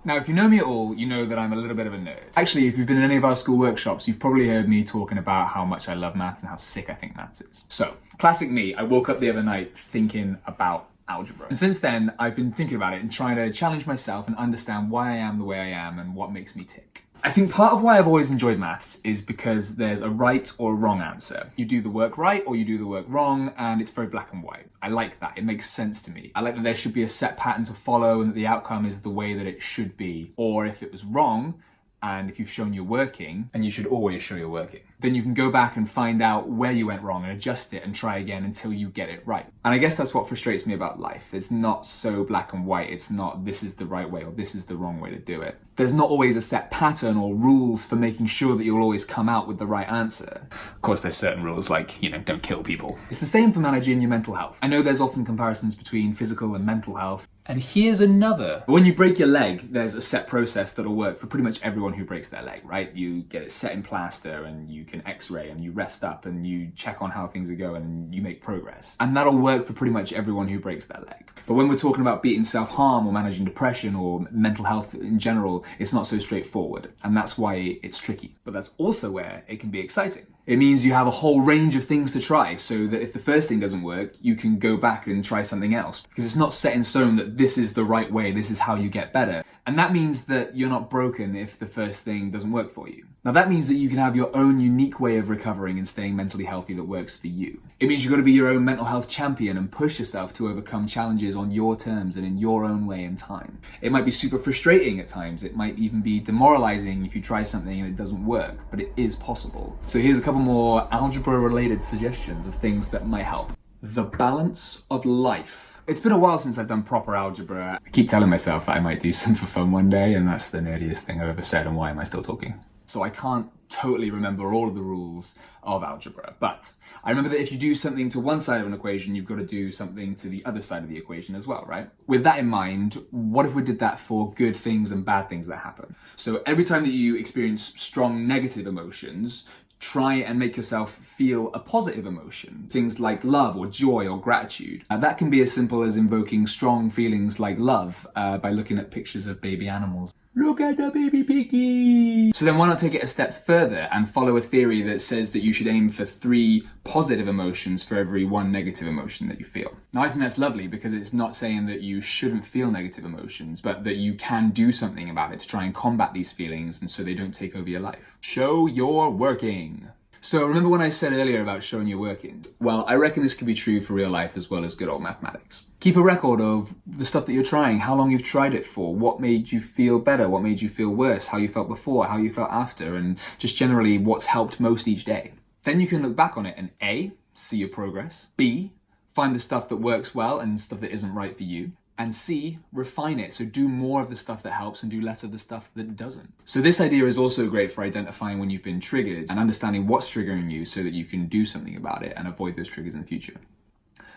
Now, if you know me at all, you know that I'm a little bit of a nerd. Actually, if you've been in any of our school workshops, you've probably heard me talking about how much I love maths and how sick I think maths is. So, classic me, I woke up the other night thinking about algebra. And since then, I've been thinking about it and trying to challenge myself and understand why I am the way I am and what makes me tick. I think part of why I've always enjoyed maths is because there's a right or a wrong answer. You do the work right or you do the work wrong, and it's very black and white. I like that. It makes sense to me. I like that there should be a set pattern to follow and that the outcome is the way that it should be. Or if it was wrong, and if you've shown you're working, and you should always show you're working, then you can go back and find out where you went wrong and adjust it and try again until you get it right. And I guess that's what frustrates me about life. It's not so black and white. It's not this is the right way or this is the wrong way to do it. There's not always a set pattern or rules for making sure that you'll always come out with the right answer. Of course, there's certain rules like, don't kill people. It's the same for managing your mental health. I know there's often comparisons between physical and mental health. And here's another. When you break your leg, there's a set process that'll work for pretty much everyone who breaks their leg, right? You get it set in plaster and you can x-ray and you rest up and you check on how things are going and you make progress. And that'll work for pretty much everyone who breaks their leg. But when we're talking about beating self-harm or managing depression or mental health in general, it's not so straightforward. And that's why it's tricky. But that's also where it can be exciting. It means you have a whole range of things to try so that if the first thing doesn't work, you can go back and try something else. Because it's not set in stone that this is the right way, this is how you get better. And that means that you're not broken if the first thing doesn't work for you. Now that means that you can have your own unique way of recovering and staying mentally healthy that works for you. It means you've got to be your own mental health champion and push yourself to overcome challenges on your terms and in your own way and time. It might be super frustrating at times. It might even be demoralizing if you try something and it doesn't work, but it is possible. So here's a couple more algebra-related suggestions of things that might help. The balance of life. It's been a while since I've done proper algebra. I keep telling myself that I might do some for fun one day, and that's the nerdiest thing I've ever said, and why am I still talking? So I can't totally remember all of the rules of algebra, but I remember that if you do something to one side of an equation, you've got to do something to the other side of the equation as well, right? With that in mind, what if we did that for good things and bad things that happen? So every time that you experience strong negative emotions, try and make yourself feel a positive emotion. Things like love or joy or gratitude. That can be as simple as invoking strong feelings like love by looking at pictures of baby animals. Look at the baby piggy! So then why not take it a step further and follow a theory that says that you should aim for 3 positive emotions for every 1 negative emotion that you feel. Now I think that's lovely because it's not saying that you shouldn't feel negative emotions, but that you can do something about it to try and combat these feelings and so they don't take over your life. Show you're working. So remember when I said earlier about showing you're working? Well, I reckon this could be true for real life as well as good old mathematics. Keep a record of the stuff that you're trying, how long you've tried it for, what made you feel better, what made you feel worse, how you felt before, how you felt after, and just generally what's helped most each day. Then you can look back on it and A, see your progress, B, find the stuff that works well and stuff that isn't right for you, and C, refine it. So do more of the stuff that helps and do less of the stuff that doesn't. So this idea is also great for identifying when you've been triggered and understanding what's triggering you so that you can do something about it and avoid those triggers in the future.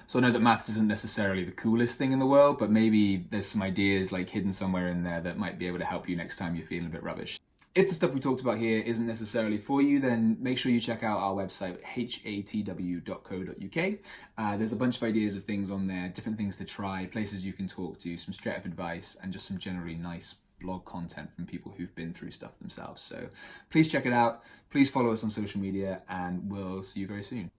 So I know that maths isn't necessarily the coolest thing in the world, but maybe there's some ideas like hidden somewhere in there that might be able to help you next time you're feeling a bit rubbish. If the stuff we talked about here isn't necessarily for you, then make sure you check out our website, hatw.co.uk. There's a bunch of ideas of things on there, different things to try, places you can talk to, some straight up advice, and just some generally nice blog content from people who've been through stuff themselves. So please check it out. Please follow us on social media, and we'll see you very soon.